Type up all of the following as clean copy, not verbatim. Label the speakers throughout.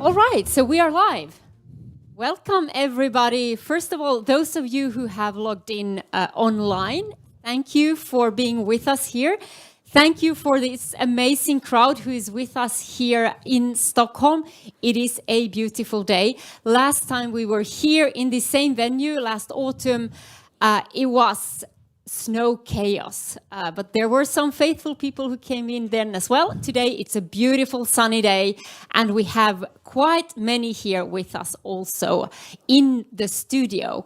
Speaker 1: All right, so we are live. Welcome, everybody. First of all, those of you who have logged in online, thank you for being with us here. Thank you for this amazing crowd who is with us here in Stockholm. It is a beautiful day. Last time we were here in the same venue, last autumn, it was snow chaos, but there were some faithful people who came in then as well. Today it's a beautiful sunny day, and we have quite many here with us also in the studio.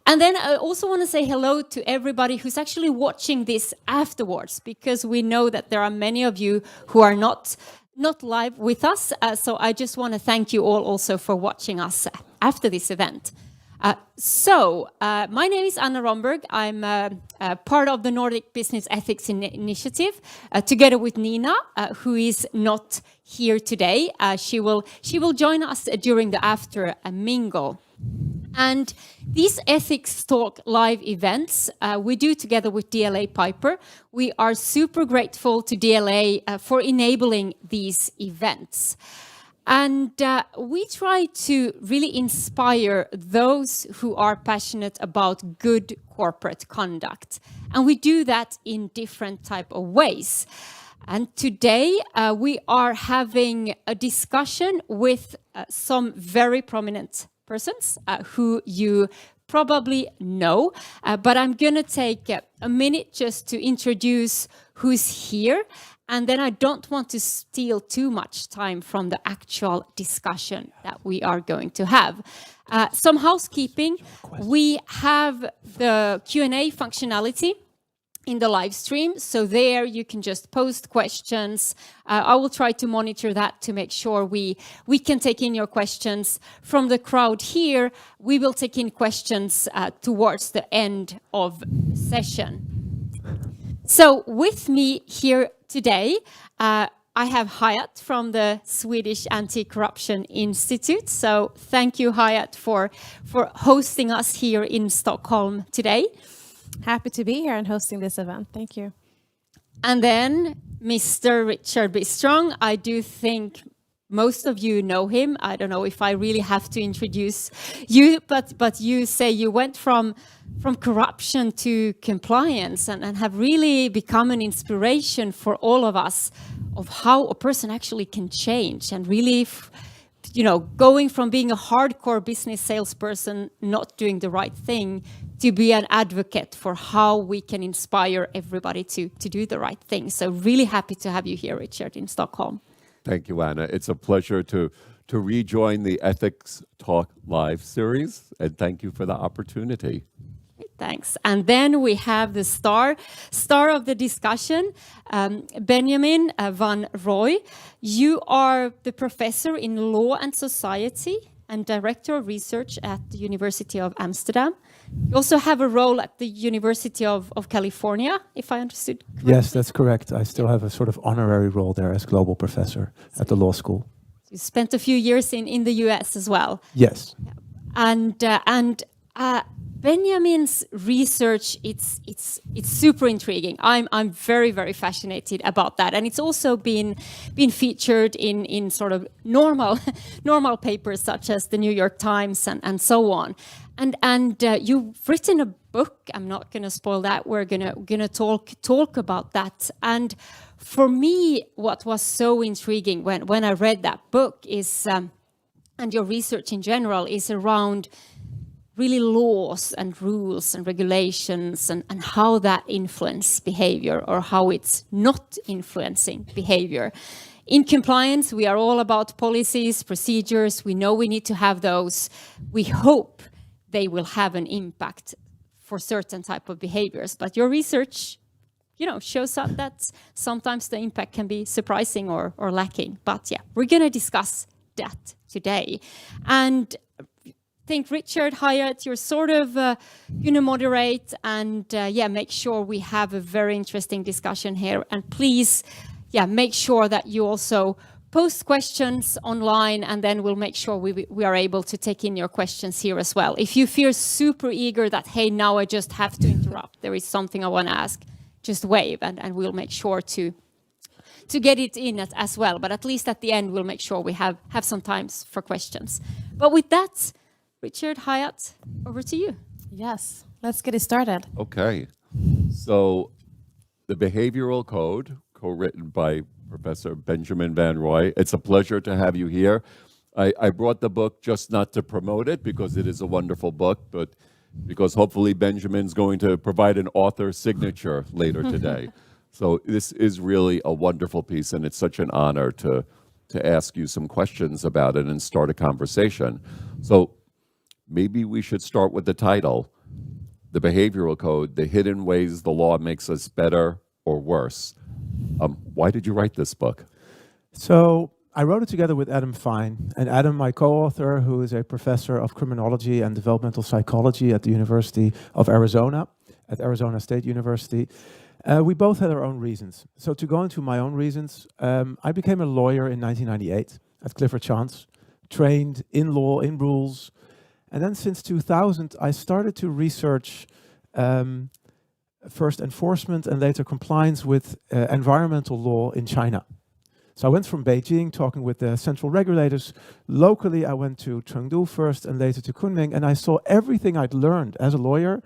Speaker 1: And then I also want to say hello to everybody who's actually watching this afterwards, because we know that there are many of you who are not live with us. So I just want to thank you all also for watching us after this event. My name is Anna Romberg. I'm part of the Nordic Business Ethics Initiative, together with Nina, who is not here today. She will join us during the after mingle. And these EthicsTalk live events we do together with DLA Piper. We are super grateful to DLA for enabling these events. And we try to really inspire those who are passionate about good corporate conduct. And we do that in different type of ways. And today we are having a discussion with some very prominent persons who you probably know. But I'm going to take a minute just to introduce who's here. And then I don't want to steal too much time from the actual discussion that we are going to have. Some housekeeping. We have the Q&A functionality in the live stream. So there you can just post questions. I will try to monitor that to make sure we can take in your questions. From the crowd here, we will take in questions towards the end of the session. So with me here today, I have Hayat from the Swedish Anti-Corruption Institute. So thank you, Hayat, for hosting us here in Stockholm today.
Speaker 2: Happy to be here and hosting this event. Thank you.
Speaker 1: And then Mr. Richard Bistrong. I do think most of you know him. I don't know if I really have to introduce you, but you say you went from corruption to compliance and have really become an inspiration for all of us of how a person actually can change and really, going from being a hardcore business salesperson, not doing the right thing, to be an advocate for how we can inspire everybody to do the right thing. So really happy to have you here, Richard, in Stockholm.
Speaker 3: Thank you, Anna. It's a pleasure to rejoin the EthicsTalk Live series, and thank you for the opportunity.
Speaker 1: Thanks. And then we have the star of the discussion, Benjamin van Rooij. You are the professor in law and society and director of research at the University of Amsterdam. You also have a role at the University of California, if I understood correctly.
Speaker 4: Yes, that's correct. I still have a sort of honorary role there as global professor at the law school.
Speaker 1: You spent a few years in the US as well.
Speaker 4: Yes.
Speaker 1: And Benjamin's research, it's super intriguing. I'm very, very fascinated about that. And it's also been featured in sort of normal papers such as the New York Times and so on. And you've written a book. I'm not going to spoil that. We're gonna talk about that. And for me, what was so intriguing when I read that book is, and your research in general, is around really laws and rules and regulations and how that influence behavior or how it's not influencing behavior. In compliance, we are all about policies, procedures. We know we need to have those. We hope they will have an impact for certain type of behaviors. But your research, shows up that sometimes the impact can be surprising or lacking. But yeah, we're going to discuss that today. And I think Richard, Hayat, you're sort of going to moderate and make sure we have a very interesting discussion here. And please, make sure that you also post questions online, and then we'll make sure we are able to take in your questions here as well. If you feel super eager that, hey, now I just have to interrupt, there is something I want to ask, just wave, and we'll make sure to to get it in as well. But at least at the end, we'll make sure we have some times for questions. But with that, Richard, Hayat, over to you.
Speaker 2: Yes, let's get it started.
Speaker 3: Okay. So the Behavioral Code, co-written by Professor Benjamin van Rooij. It's a pleasure to have you here. I brought the book just not to promote it because it is a wonderful book, but because hopefully Benjamin's going to provide an author signature later today. So this is really a wonderful piece, and it's such an honor to ask you some questions about it and start a conversation. So maybe we should start with the title, The Behavioral Code, The Hidden Ways the Law Makes Us Better or Worse. Why did you write this book?
Speaker 4: So I wrote it together with Adam Fine. And Adam, my co-author, who is a professor of criminology and developmental psychology at the University of Arizona, at Arizona State University, we both had our own reasons. So to go into my own reasons, I became a lawyer in 1998 at Clifford Chance, trained in law, in rules. And then since 2000, I started to research first enforcement and later compliance with environmental law in China. So I went from Beijing, talking with the central regulators. Locally, I went to Chengdu first and later to Kunming, and I saw everything I'd learned as a lawyer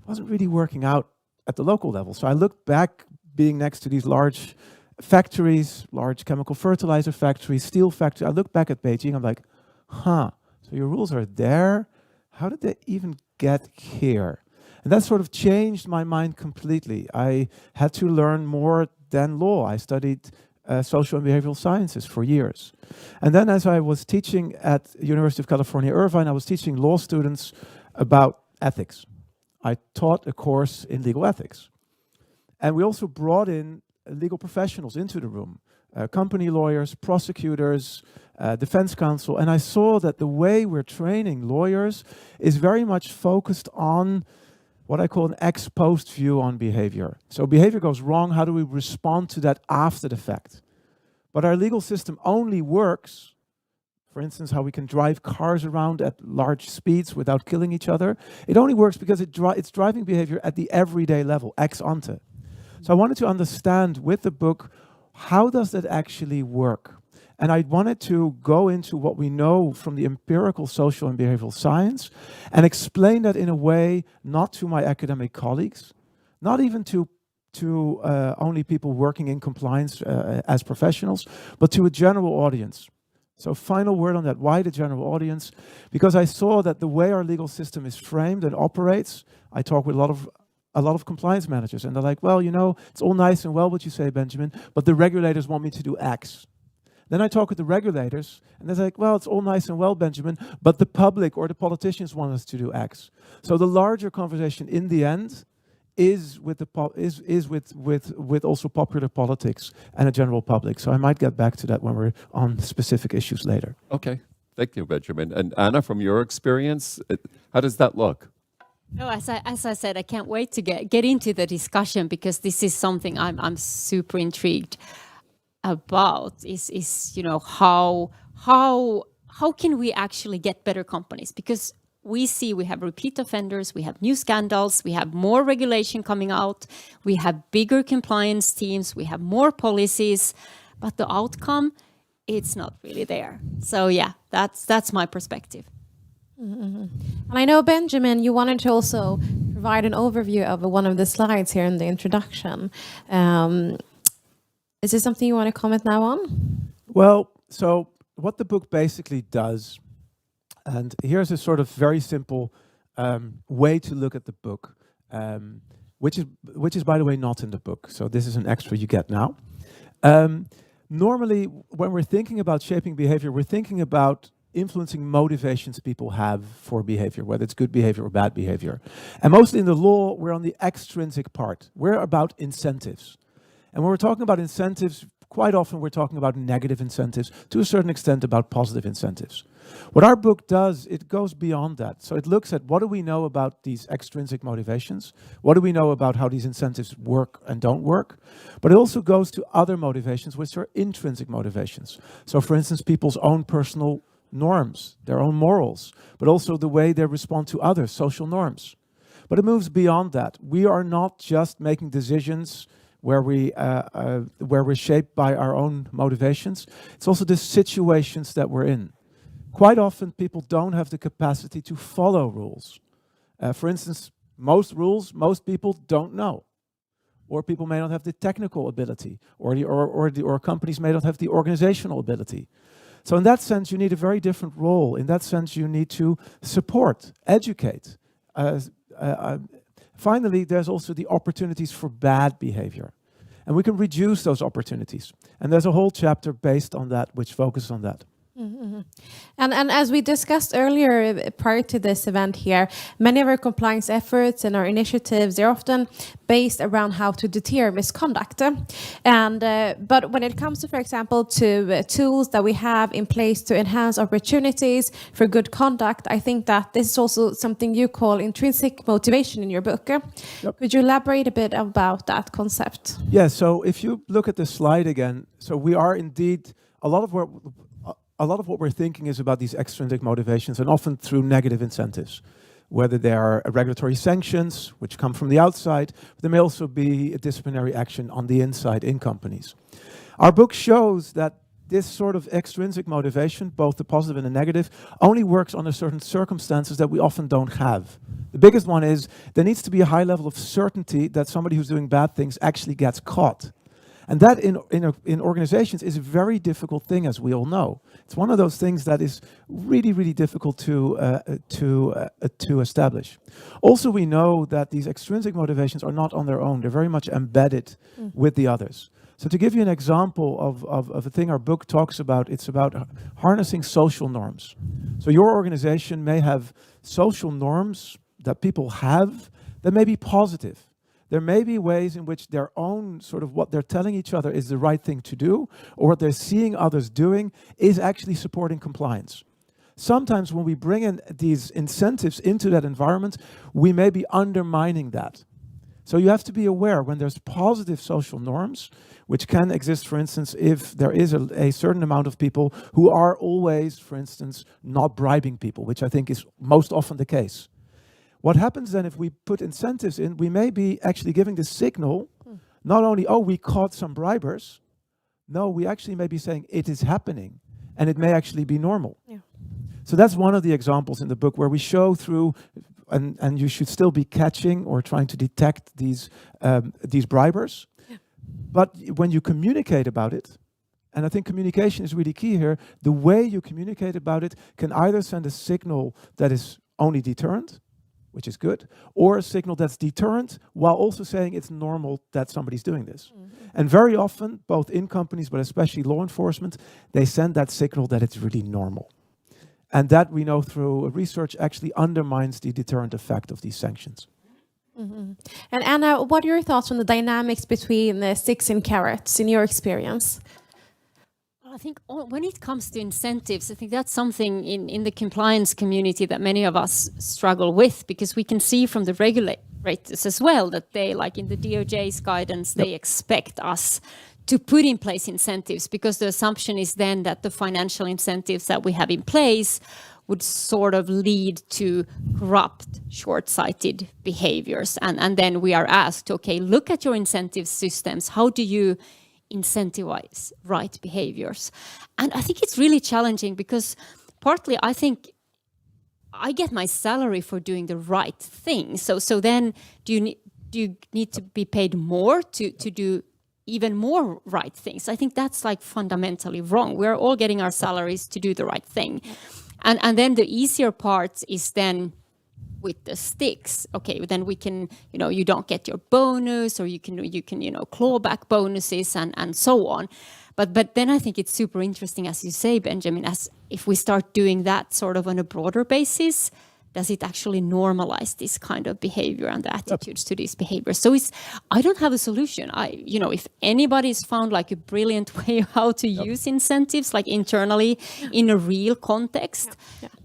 Speaker 4: wasn't really working out at the local level. So I looked back, being next to these large factories, large chemical fertilizer factories, steel factories. I looked back at Beijing, I'm like, so your rules are there? How did they even get here? And that sort of changed my mind completely. I had to learn more than law. I studied social and behavioral sciences for years. And then as I was teaching at University of California, Irvine, I was teaching law students about ethics. I taught a course in legal ethics. And we also brought in legal professionals into the room, company lawyers, prosecutors, defense counsel. And I saw that the way we're training lawyers is very much focused on what I call an ex-post view on behavior. So behavior goes wrong, how do we respond to that after the fact? But our legal system only works, for instance, how we can drive cars around at large speeds without killing each other. It only works because it's driving behavior at the everyday level, ex ante. So I wanted to understand with the book, how does that actually work? And I wanted to go into what we know from the empirical social and behavioral science and explain that in a way not to my academic colleagues, not even to only people working in compliance as professionals, but to a general audience. So final word on that, why the general audience? Because I saw that the way our legal system is framed and operates, I talk with a lot of compliance managers, and they're like, well, you know, it's all nice and well what you say, Benjamin, but the regulators want me to do X. Then I talk with the regulators, and they're like, well, it's all nice and well, Benjamin, but the public or the politicians want us to do X. So the larger conversation in the end is with with also popular politics and a general public. So I might get back to that when we're on specific issues later.
Speaker 3: Okay. Thank you, Benjamin. And Anna, from your experience, how does that look?
Speaker 1: No, as I said, I can't wait to get into the discussion because this is something I'm super intrigued about. Is you know how can we actually get better companies? Because we see we have repeat offenders, we have new scandals, we have more regulation coming out, we have bigger compliance teams, we have more policies, but the outcome, it's not really there. So yeah, that's my perspective.
Speaker 2: And I know, Benjamin, you wanted to also provide an overview of one of the slides here in the introduction. Is this something you want to comment now on?
Speaker 4: Well, so what the book basically does, and here's a sort of very simple way to look at the book, which is, by the way, not in the book. So this is an extra you get now. Normally, when we're thinking about shaping behavior, we're thinking about influencing motivations people have for behavior, whether it's good behavior or bad behavior. And mostly in the law, we're on the extrinsic part. We're about incentives. And when we're talking about incentives, quite often we're talking about negative incentives, to a certain extent about positive incentives. What our book does, it goes beyond that. So it looks at what do we know about these extrinsic motivations? What do we know about how these incentives work and don't work? But it also goes to other motivations, which are intrinsic motivations. So for instance, people's own personal norms, their own morals, but also the way they respond to others, social norms. But it moves beyond that. We are not just making decisions where we're shaped by our own motivations. It's also the situations that we're in. Quite often, people don't have the capacity to follow rules. For instance, most rules, most people don't know. Or people may not have the technical ability, or companies may not have the organizational ability. So in that sense, you need a very different role. In that sense, you need to support, educate. Finally, there's also the opportunities for bad behavior. And we can reduce those opportunities. And there's a whole chapter based on that, which focuses on that.
Speaker 2: Mm-hmm. And as we discussed earlier, prior to this event here, many of our compliance efforts and our initiatives, they're often based around how to deter misconduct. But when it comes to, for example, to tools that we have in place to enhance opportunities for good conduct, I think that this is also something you call intrinsic motivation in your book. Yep. Could you elaborate a bit about that concept?
Speaker 4: Yeah, so if you look at the slide again, so we are indeed, a lot of what we're thinking is about these extrinsic motivations, and often through negative incentives, whether they are regulatory sanctions, which come from the outside, but there may also be a disciplinary action on the inside in companies. Our book shows that this sort of extrinsic motivation, both the positive and the negative, only works under certain circumstances that we often don't have. The biggest one is there needs to be a high level of certainty that somebody who's doing bad things actually gets caught. And that in organizations is a very difficult thing, as we all know. It's one of those things that is really, really difficult to establish. Also, we know that these extrinsic motivations are not on their own. They're very much embedded with the others. So to give you an example of a thing our book talks about, it's about harnessing social norms. So your organization may have social norms that people have that may be positive. There may be ways in which their own sort of what they're telling each other is the right thing to do, or what they're seeing others doing is actually supporting compliance. Sometimes when we bring in these incentives into that environment, we may be undermining that. So you have to be aware when there's positive social norms, which can exist, for instance, if there is a certain amount of people who are always, for instance, not bribing people, which I think is most often the case. What happens then if we put incentives in, we may be actually giving the signal, not only, oh, we caught some bribers. No, we actually may be saying it is happening, and it may actually be normal. Yeah. So that's one of the examples in the book where we show through, and you should still be catching or trying to detect these bribers. Yeah. But when you communicate about it, and I think communication is really key here, the way you communicate about it can either send a signal that is only deterrent, which is good, or a signal that's deterrent while also saying it's normal that somebody's doing this. Mm-hmm. And very often, both in companies, but especially law enforcement, they send that signal that it's really normal. And that we know through research actually undermines the deterrent effect of these sanctions.
Speaker 2: Mm-hmm. And Anna, what are your thoughts on the dynamics between the sticks and carrots in your experience?
Speaker 1: I think when it comes to incentives, I think that's something in the compliance community that many of us struggle with, because we can see from the regulators as well that they, like in the DOJ's guidance, they expect us to put in place incentives, because the assumption is then that the financial incentives that we have in place would sort of lead to corrupt, short-sighted behaviors. And then we are asked, okay, look at your incentive systems. How do you incentivize right behaviors? And I think it's really challenging, because partly I think I get my salary for doing the right thing. So then do you need to be paid more to do even more right things? I think that's like fundamentally wrong. We're all getting our salaries to do the right thing. And then the easier part is then with the sticks. Okay, then we can, you don't get your bonus, or you can claw back bonuses and so on. But then I think it's super interesting, as you say, Benjamin, as if we start doing that sort of on a broader basis, does it actually normalize this kind of behavior and the attitudes to these behaviors? So I don't have a solution. If anybody's found like a brilliant way how to use incentives, like internally in a real context,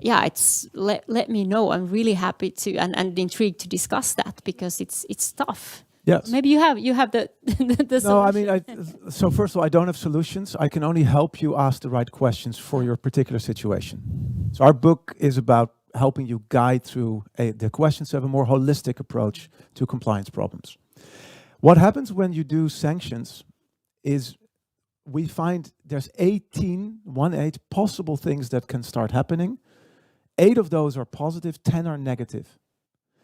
Speaker 1: let me know. I'm really happy to and intrigued to discuss that, because it's tough.
Speaker 4: Yes.
Speaker 1: Maybe you have the solution.
Speaker 4: No, I mean, so first of all, I don't have solutions. I can only help you ask the right questions for your particular situation. So our book is about helping you guide through the questions to have a more holistic approach to compliance problems. What happens when you do sanctions is we find there's 18 possible things that can start happening. 8 of those are positive, 10 are negative.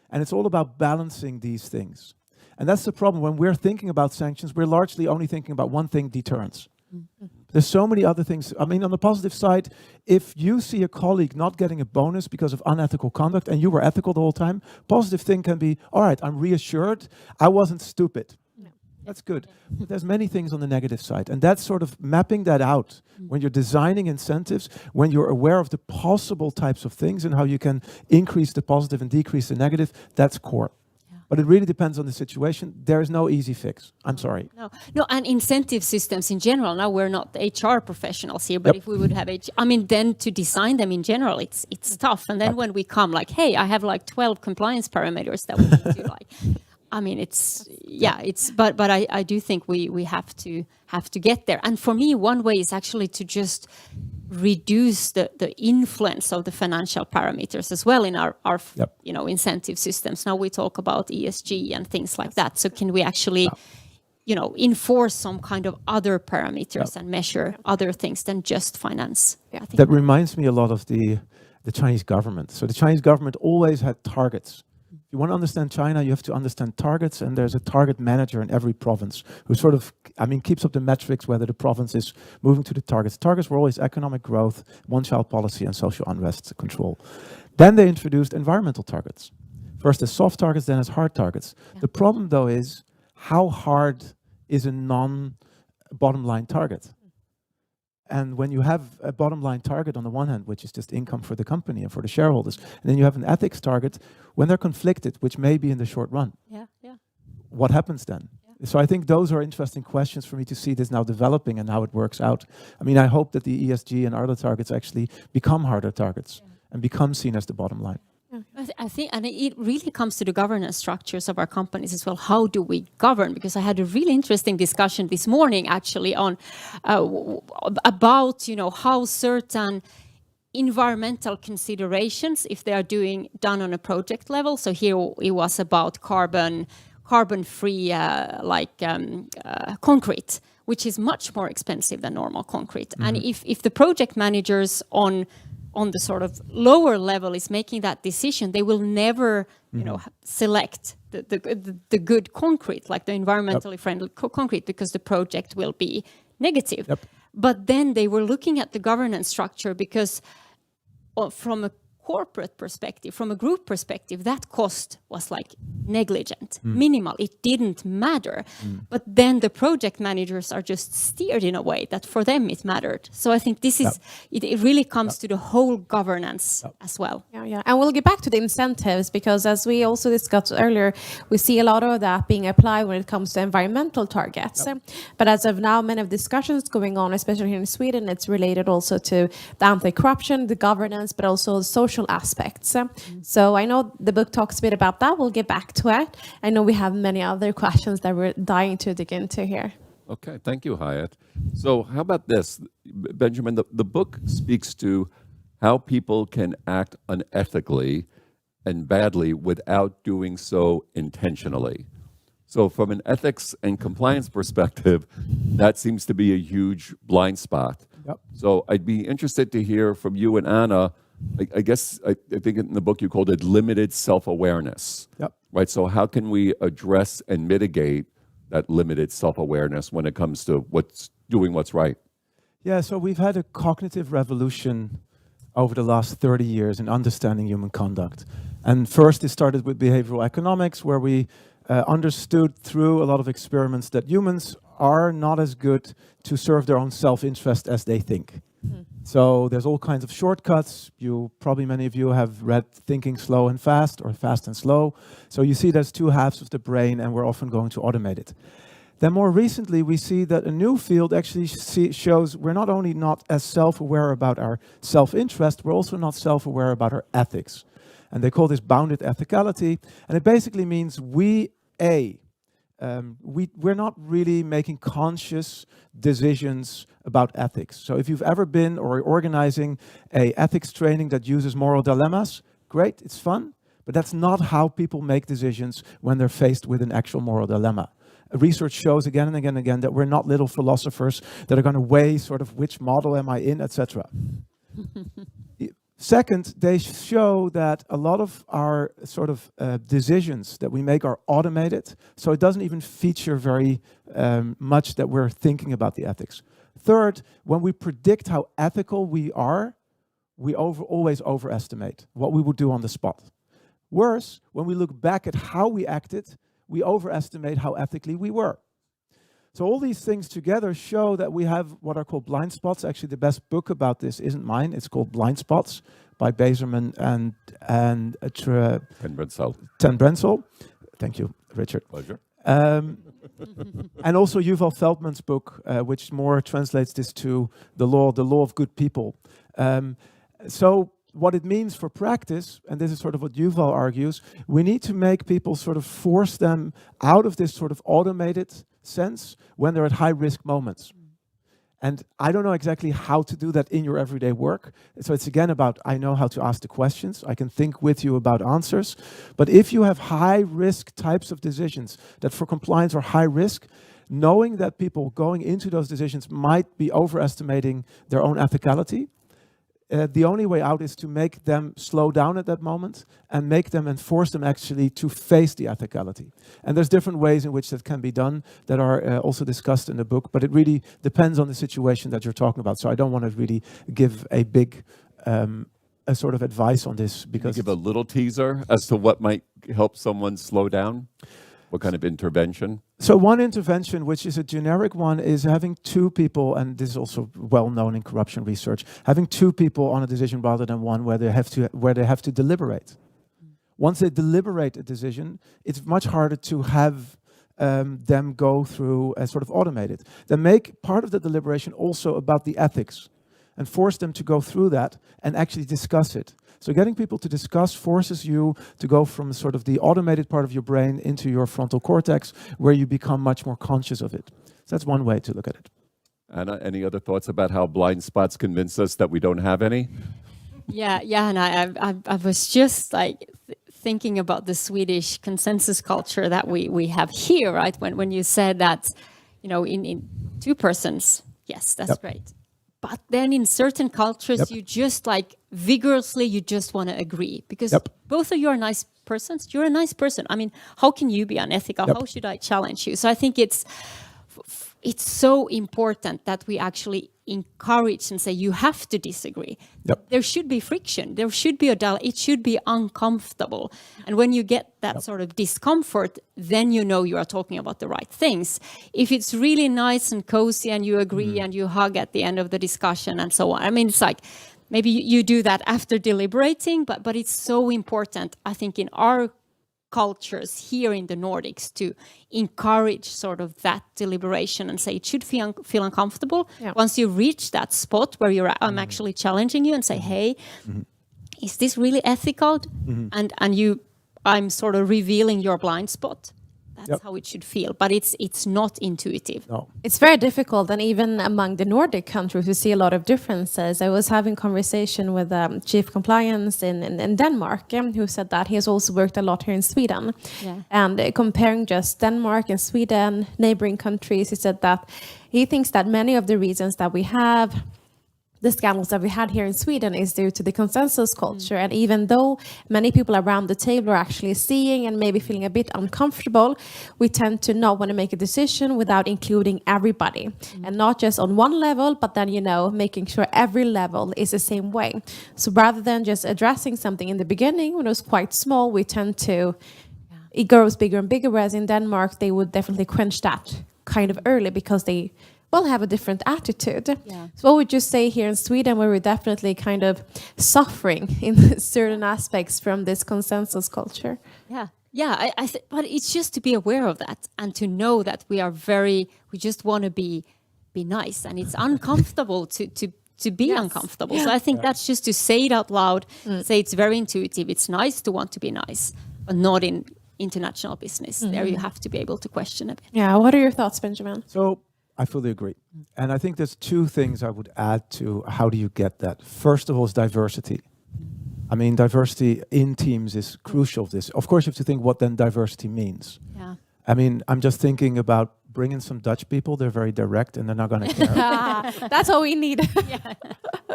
Speaker 4: And it's all about balancing these things. And that's the problem. When we're thinking about sanctions, we're largely only thinking about one thing, deterrence. There's so many other things. I mean, on the positive side, if you see a colleague not getting a bonus because of unethical conduct and you were ethical the whole time, positive thing can be, all right, I'm reassured, I wasn't stupid. No. That's good. But there's many things on the negative side. And that's sort of mapping that out when you're designing incentives, when you're aware of the possible types of things and how you can increase the positive and decrease the negative, that's core. But it really depends on the situation. There is no easy fix. I'm sorry.
Speaker 1: No, and incentive systems in general. Now we're not HR professionals here, but if we would have then to design them in general, it's tough. And then when we come like, hey, I have like 12 compliance parameters that we need to like. I mean, but I do think we have to get there. And for me, one way is actually to just reduce the influence of the financial parameters as well in our incentive systems. Now we talk about ESG and things like that. So can we actually enforce some kind of other parameters and measure other things than just finance? I think
Speaker 4: that reminds me a lot of the Chinese government. So the Chinese government always had targets. If you want to understand China, you have to understand targets, and there's a target manager in every province who sort of, keeps up the metrics whether the province is moving to the targets. Targets were always economic growth, one-child policy, and social unrest control. Then they introduced environmental targets. First as soft targets, then as hard targets. Yeah. The problem, though, is how hard is a non-bottom line target? And when you have a bottom line target on the one hand, which is just income for the company and for the shareholders, and then you have an ethics target, when they're conflicted, which may be in the short run, what happens then? Yeah. So I think those are interesting questions for me to see this now developing and how it works out. I mean, I hope that the ESG and other targets actually become harder targets and become seen as the bottom line.
Speaker 1: I think, and it really comes to the governance structures of our companies as well. How do we govern? Because I had a really interesting discussion this morning, actually, on about how certain environmental considerations, if they are done on a project level. So here it was about carbon-free concrete, which is much more expensive than normal concrete. Mm-hmm. And if the project managers on the sort of lower level is making that decision, they will never, select the good concrete, like the environmentally friendly concrete, because the project will be negative. Yep. But then they were looking at the governance structure because from a corporate perspective, from a group perspective, that cost was like negligent, minimal. It didn't matter. But then the project managers are just steered in a way that for them it mattered. So I think this is, it really comes to the whole governance as well.
Speaker 2: Yeah. And we'll get back to the incentives, because as we also discussed earlier, we see a lot of that being applied when it comes to environmental targets. But as of now, many of discussions going on, especially here in Sweden, it's related also to the anti-corruption, the governance, but also social aspects. So I know the book talks a bit about that. We'll get back to it. I know we have many other questions that we're dying to dig into here.
Speaker 3: Okay, thank you, Hayat. So how about this, Benjamin? The book speaks to how people can act unethically and badly without doing so intentionally. So from an ethics and compliance perspective, that seems to be a huge blind spot. Yep. So I'd be interested to hear from you and Anna. I guess I think in the book you called it limited self-awareness. Yep. Right. So how can we address and mitigate that limited self-awareness when it comes to doing what's right?
Speaker 4: Yeah. So we've had a cognitive revolution over the last 30 years in understanding human conduct. And first it started with behavioral economics, where we understood through a lot of experiments that humans are not as good to serve their own self-interest as they think. So there's all kinds of shortcuts. Many of you have read Thinking Slow and Fast, or Fast and Slow. So you see there's two halves of the brain, and we're often going to automate it. Then more recently, we see that a new field actually shows we're not only not as self-aware about our self-interest, we're also not self-aware about our ethics. And they call this bounded ethicality. And it basically means we're not really making conscious decisions about ethics. So if you've ever been or organizing a ethics training that uses moral dilemmas, great, it's fun, but that's not how people make decisions when they're faced with an actual moral dilemma. research shows again and again and again that we're not little philosophers that are going to weigh sort of which model am I in, etc. Second, they show that a lot of our sort of decisions that we make are automated, so it doesn't even feature very much that we're thinking about the ethics. Third, when we predict how ethical we are, we always overestimate what we would do on the spot. Worse, when we look back at how we acted, we overestimate how ethically we were. So all these things together show that we have what are called blind spots. Actually, the best book about this isn't mine. It's called Blind Spots by Bazerman and Ten Brensel. Thank you, Richard.
Speaker 3: Pleasure.
Speaker 4: And also Yuval Feldman's book, which more translates this to the law of good people. So what it means for practice, and this is sort of what Yuval argues, we need to make people sort of force them out of this sort of automated sense when they're at high risk moments. And I don't know exactly how to do that in your everyday work. So it's again about, I know how to ask the questions. I can think with you about answers. But if you have high risk types of decisions that for compliance are high risk, knowing that people going into those decisions might be overestimating their own ethicality, the only way out is to make them slow down at that moment and make them and force them actually to face the ethicality. And there's different ways in which that can be done that are also discussed in the book, but it really depends on the situation that you're talking about. So I don't want to really give a big a sort of advice on this, because
Speaker 3: give a little teaser as to what might help someone slow down. What kind of intervention?
Speaker 4: So one intervention, which is a generic one, is having two people, and this is also well known in corruption research, having two people on a decision rather than one where they have to deliberate. Once they deliberate a decision, it's much harder to have them go through a sort of automated. Then make part of the deliberation also about the ethics and force them to go through that and actually discuss it. So getting people to discuss forces you to go from sort of the automated part of your brain into your frontal cortex, where you become much more conscious of it. So that's one way to look at it.
Speaker 3: Anna, any other thoughts about how blind spots convince us that we don't have any?
Speaker 1: Yeah, and I was just like thinking about the Swedish consensus culture that we have here, right? When you said that, you know, in two persons, yes, that's great. But then in certain cultures, you just like vigorously, you just want to agree, because both of you are nice persons. You're a nice person. I mean, how can you be unethical? How should I challenge you? So I think it's so important that we actually encourage and say, you have to disagree. There should be friction. There should be it should be uncomfortable. And when you get that sort of discomfort, then you know you are talking about the right things. If it's really nice and cozy and you agree and you hug at the end of the discussion and so on. I mean, it's like, maybe you do that after deliberating, but it's so important, I think, in our cultures here in the Nordics to encourage sort of that deliberation and say it should feel uncomfortable. Once you reach that spot where I'm actually challenging you and say, hey, is this really ethical? And I'm sort of revealing your blind spot. That's how it should feel, but it's not intuitive.
Speaker 4: No.
Speaker 2: It's very difficult, and even among the Nordic countries, we see a lot of differences. I was having conversation with Chief Compliance in Denmark, who said that he has also worked a lot here in Sweden. And comparing just Denmark and Sweden, neighboring countries, he said that he thinks that many of the reasons that we have the scandals that we had here in Sweden is due to the consensus culture. And even though many people around the table are actually seeing and maybe feeling a bit uncomfortable, we tend to not want to make a decision without including everybody. And not just on one level, but then, you know, making sure every level is the same way. So rather than just addressing something in the beginning when it was quite small, we tend to, it grows bigger and bigger. Whereas in Denmark, they would definitely quench that kind of early because they have a different attitude. So what would you say here in Sweden, where we're definitely kind of suffering in certain aspects from this consensus culture?
Speaker 1: But it's just to be aware of that and to know that we just want to be nice, and it's uncomfortable to be uncomfortable. So I think that's just to say it out loud, say it's very intuitive. It's nice to want to be nice, but not in international business. There you have to be able to question a bit.
Speaker 2: Yeah, what are your thoughts, Benjamin?
Speaker 4: So I fully agree. And I think there's two things I would add to how do you get that. First of all is diversity. I mean, diversity in teams is crucial of this. Of course, you have to think what then diversity means. I mean, I'm just thinking about bringing some Dutch people. They're very direct and they're not going to care.
Speaker 2: That's all we need.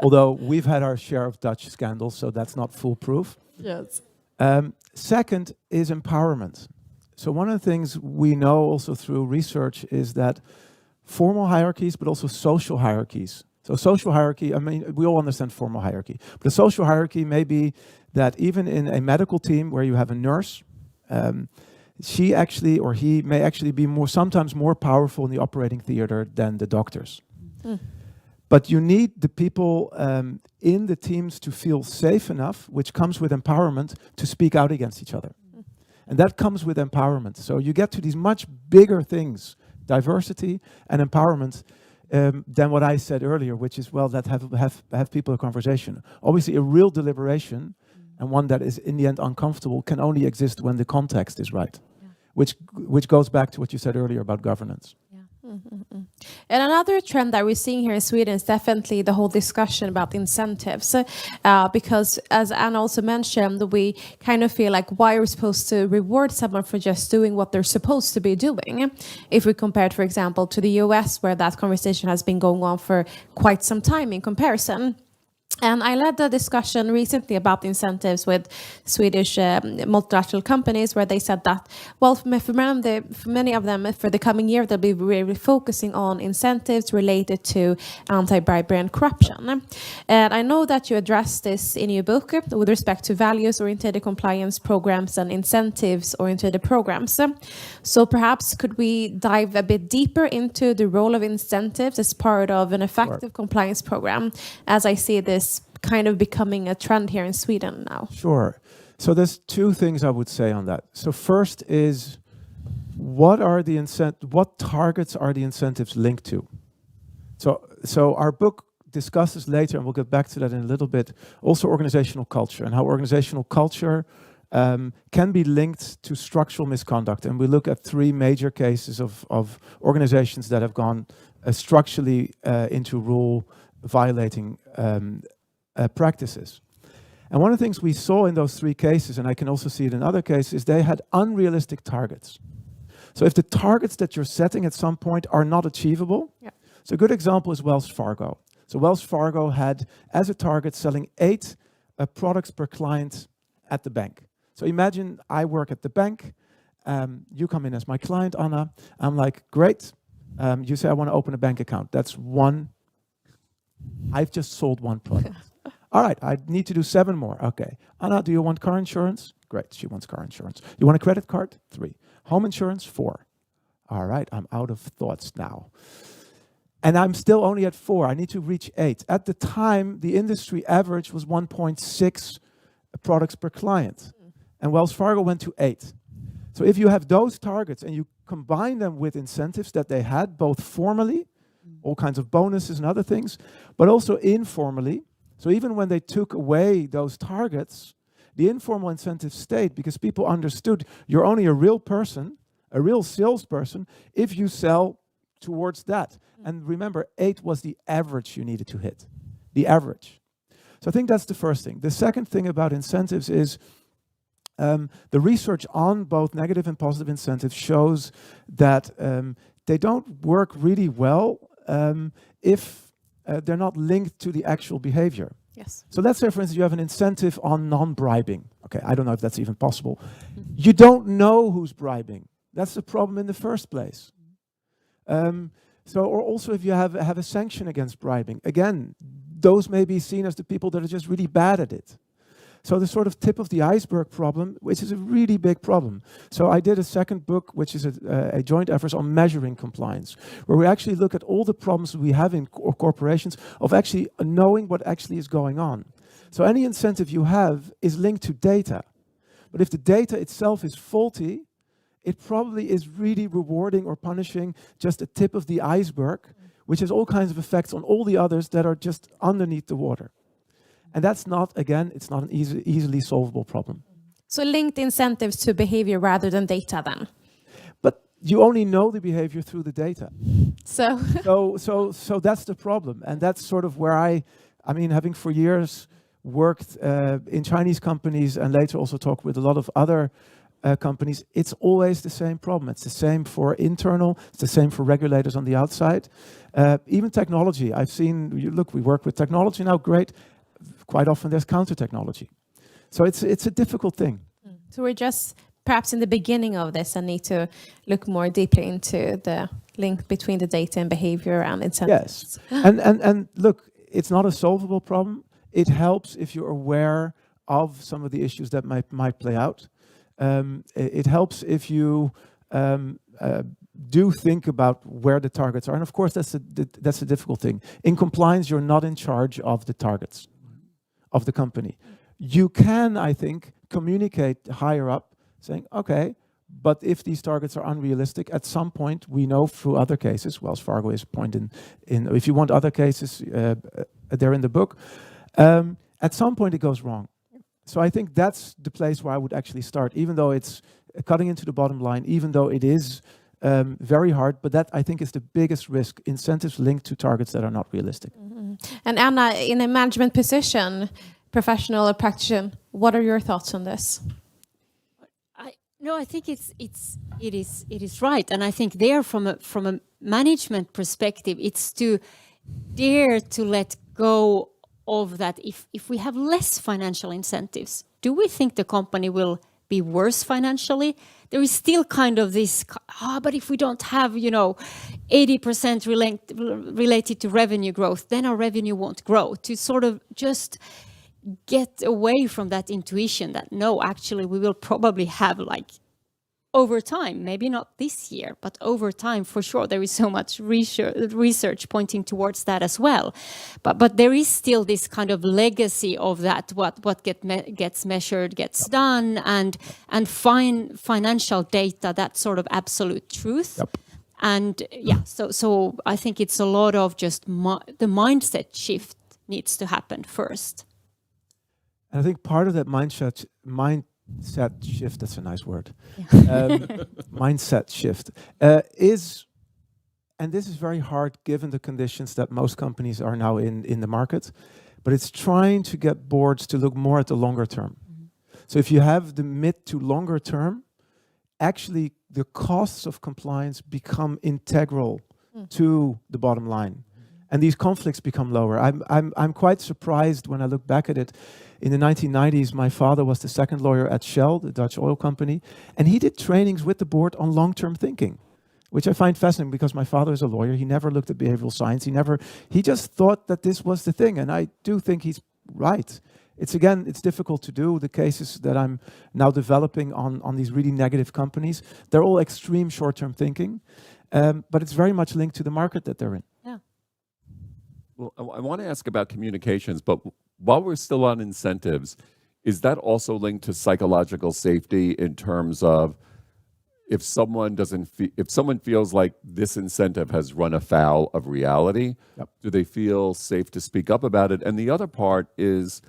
Speaker 4: Although we've had our share of Dutch scandals, so that's not foolproof.
Speaker 2: Yes.
Speaker 4: Second is empowerment. So one of the things we know also through research is that formal hierarchies, but also social hierarchies. So social hierarchy, I mean, we all understand formal hierarchy, but a social hierarchy may be that even in a medical team where you have a nurse, she actually or he may actually be sometimes more powerful in the operating theater than the doctors. Mm. But you need the people in the teams to feel safe enough, which comes with empowerment, to speak out against each other. Mm. And that comes with empowerment. So you get to these much bigger things, diversity and empowerment, than what I said earlier, which is, well, that have people a conversation. Obviously, a real deliberation, and one that is in the end uncomfortable, can only exist when the context is right, which goes back to what you said earlier about governance.
Speaker 2: And another trend that we're seeing here in Sweden is definitely the whole discussion about incentives. Because as Anna also mentioned, we kind of feel like, why are we supposed to reward someone for just doing what they're supposed to be doing? If we compare it, for example, to the US, where that conversation has been going on for quite some time in comparison. And I led a discussion recently about incentives with Swedish multinational companies, where they said that, well, for many of them, for the coming year, they'll be really focusing on incentives related to anti-bribery and corruption. And I know that you address this in your book with respect to values-oriented compliance programs and incentives-oriented programs. So perhaps could we dive a bit deeper into the role of incentives as part of an effective compliance program, as I see this kind of becoming a trend here in Sweden now?
Speaker 4: Sure. So there's two things I would say on that. So first is, what targets are the incentives linked to? So our book discusses later, and we'll get back to that in a little bit, also organizational culture and how organizational culture can be linked to structural misconduct. And we look at three major cases of organizations that have gone structurally into rule violating practices. And one of the things we saw in those three cases, and I can also see it in other cases, they had unrealistic targets. So if the targets that you're setting at some point are not achievable, so a good example is Wells Fargo. So Wells Fargo had as a target selling 8 products per client at the bank. So imagine I work at the bank, you come in as my client, Anna, I'm like, great, you say I want to open a bank account. That's one, I've just sold one product. All right, I need to do 7 more. Okay. Anna, do you want car insurance? Great, she wants car insurance. You want a credit card? 3. Home insurance? 4. All right, I'm out of thoughts now. And I'm still only at 4. I need to reach 8. At the time, the industry average was 1.6 products per client. And Wells Fargo went to 8. So if you have those targets and you combine them with incentives that they had, both formally, all kinds of bonuses and other things, but also informally. So even when they took away those targets, the informal incentives stayed because people understood you're only a real person, a real salesperson, if you sell towards that. And remember, 8 was the average you needed to hit, the average. So I think that's the first thing. The second thing about incentives is the research on both negative and positive incentives shows that they don't work really well if they're not linked to the actual behavior.
Speaker 2: Yes.
Speaker 4: So let's say, for instance, you have an incentive on non-bribing. Okay, I don't know if that's even possible. You don't know who's bribing. That's the problem in the first place. Or also if you have a sanction against bribing, again, those may be seen as the people that are just really bad at it. So the sort of tip of the iceberg problem, which is a really big problem. So I did a second book, which is a joint effort on measuring compliance, where we actually look at all the problems we have in corporations of actually knowing what actually is going on. So any incentive you have is linked to data. But if the data itself is faulty, it probably is really rewarding or punishing just a tip of the iceberg, which has all kinds of effects on all the others that are just underneath the water. And that's not, again, it's not an easily solvable problem.
Speaker 2: So linked incentives to behavior rather than data then?
Speaker 4: But you only know the behavior through the data.
Speaker 2: So
Speaker 4: that's the problem. And that's sort of where I mean, having for years worked in Chinese companies and later also talked with a lot of other companies, it's always the same problem. It's the same for internal, it's the same for regulators on the outside. Even technology, I've seen, look, we work with technology now, great. Quite often there's counter technology. So it's a difficult thing.
Speaker 2: So we're just perhaps in the beginning of this and need to look more deeply into the link between the data and behavior and incentives.
Speaker 4: Yes, and look, it's not a solvable problem. It helps if you're aware of some of the issues that might play out. It helps if you do think about where the targets are. And of course, that's a difficult thing. In compliance, you're not in charge of the targets of the company. You can, I think, communicate higher up, saying, okay, but if these targets are unrealistic, at some point, we know through other cases, Wells Fargo is a point in if you want other cases, they're in the book. At some point, it goes wrong. So I think that's the place where I would actually start, even though it's cutting into the bottom line, even though it is very hard, but that I think is the biggest risk, incentives linked to targets that are not realistic.
Speaker 2: Mm-hmm. And Anna, in a management position, professional or practitioner, what are your thoughts on this?
Speaker 1: No, I think it is right, and I think there from a management perspective, it's to dare to let go of that. If we have less financial incentives, do we think the company will be worse financially? There is still kind of this, but if we don't have 80% related to revenue growth, then our revenue won't grow. To sort of just get away from that intuition that no, actually we will probably have over time, maybe not this year, but over time for sure. There is so much research pointing towards that as well. But there is still this kind of legacy of that what gets measured gets done, and financial data, that sort of absolute truth.
Speaker 4: Yep. And
Speaker 1: so I think it's a lot of just the mindset shift needs to happen first.
Speaker 4: And I think part of that mindset shift, that's a nice word, mindset shift, is, and this is very hard given the conditions that most companies are now in the market, but it's trying to get boards to look more at the longer term. Mm-hmm. So if you have the mid to longer term, actually the costs of compliance become integral to the bottom line. And these conflicts become lower. I'm quite surprised when I look back at it. In the 1990s, my father was the second lawyer at Shell, the Dutch oil company, and he did trainings with the board on long-term thinking, which I find fascinating because my father is a lawyer. He never looked at behavioral science. He just thought that this was the thing, and I do think he's right. It's difficult to do. The cases that I'm now developing on these really negative companies, they're all extreme short-term thinking, but it's very much linked to the market that they're in.
Speaker 1: Yeah.
Speaker 3: Well, I want to ask about communications, but while we're still on incentives, is that also linked to psychological safety in terms of if someone feels like this incentive has run afoul of reality, yep, do they feel safe to speak up about it? And the other part is,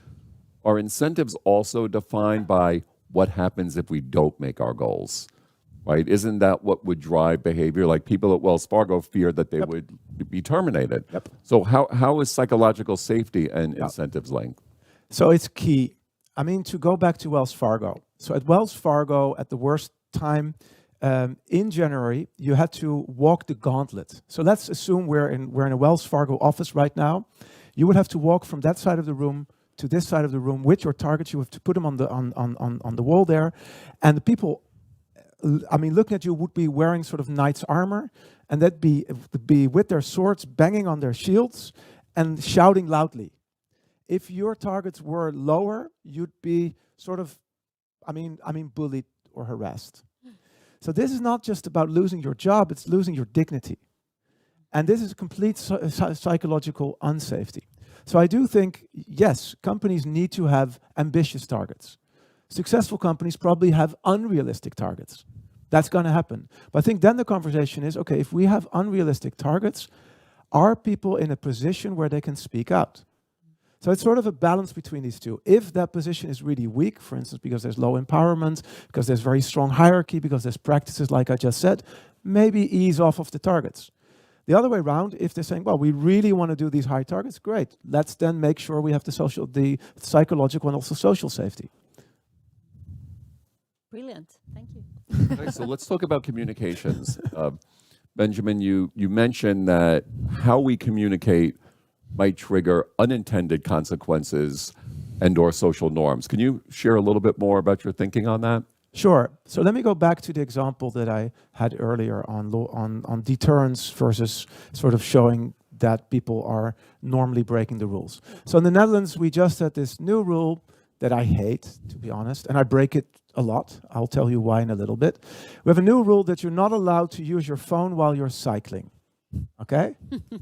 Speaker 3: are incentives also defined by what happens if we don't make our goals? Right? Isn't that what would drive behavior? Like people at Wells Fargo feared that they
Speaker 4: yep
Speaker 3: would be terminated.
Speaker 4: Yep.
Speaker 3: So how is psychological safety and incentives linked?
Speaker 4: So it's key. I mean, to go back to Wells Fargo. So at Wells Fargo, at the worst time in January, you had to walk the gauntlet. So let's assume we're in a Wells Fargo office right now. You would have to walk from that side of the room to this side of the room with your targets. You have to put them on the wall there, and the people, I mean, looking at you would be wearing sort of knight's armor, and that'd be with their swords banging on their shields and shouting loudly. If your targets were lower, you'd be sort of, I mean, bullied or harassed. So this is not just about losing your job, it's losing your dignity. And this is complete psychological unsafety. So I do think, yes, companies need to have ambitious targets. Successful companies probably have unrealistic targets. That's going to happen. But I think then the conversation is, okay, if we have unrealistic targets, are people in a position where they can speak out? So it's sort of a balance between these two. If that position is really weak, for instance, because there's low empowerment, because there's very strong hierarchy, because there's practices like I just said, maybe ease off of the targets. The other way around, if they're saying, well, we really want to do these high targets, great. Let's then make sure we have the psychological and also social safety.
Speaker 1: Brilliant. Thank you.
Speaker 3: Okay, so let's talk about communications. Benjamin, you mentioned that how we communicate might trigger unintended consequences and/or social norms. Can you share a little bit more about your thinking on that?
Speaker 4: Sure. So let me go back to the example that I had earlier on deterrence versus sort of showing that people are normally breaking the rules. So in the Netherlands, we just had this new rule that I hate, to be honest, and I break it a lot. I'll tell you why in a little bit. We have a new rule that you're not allowed to use your phone while you're cycling. Okay?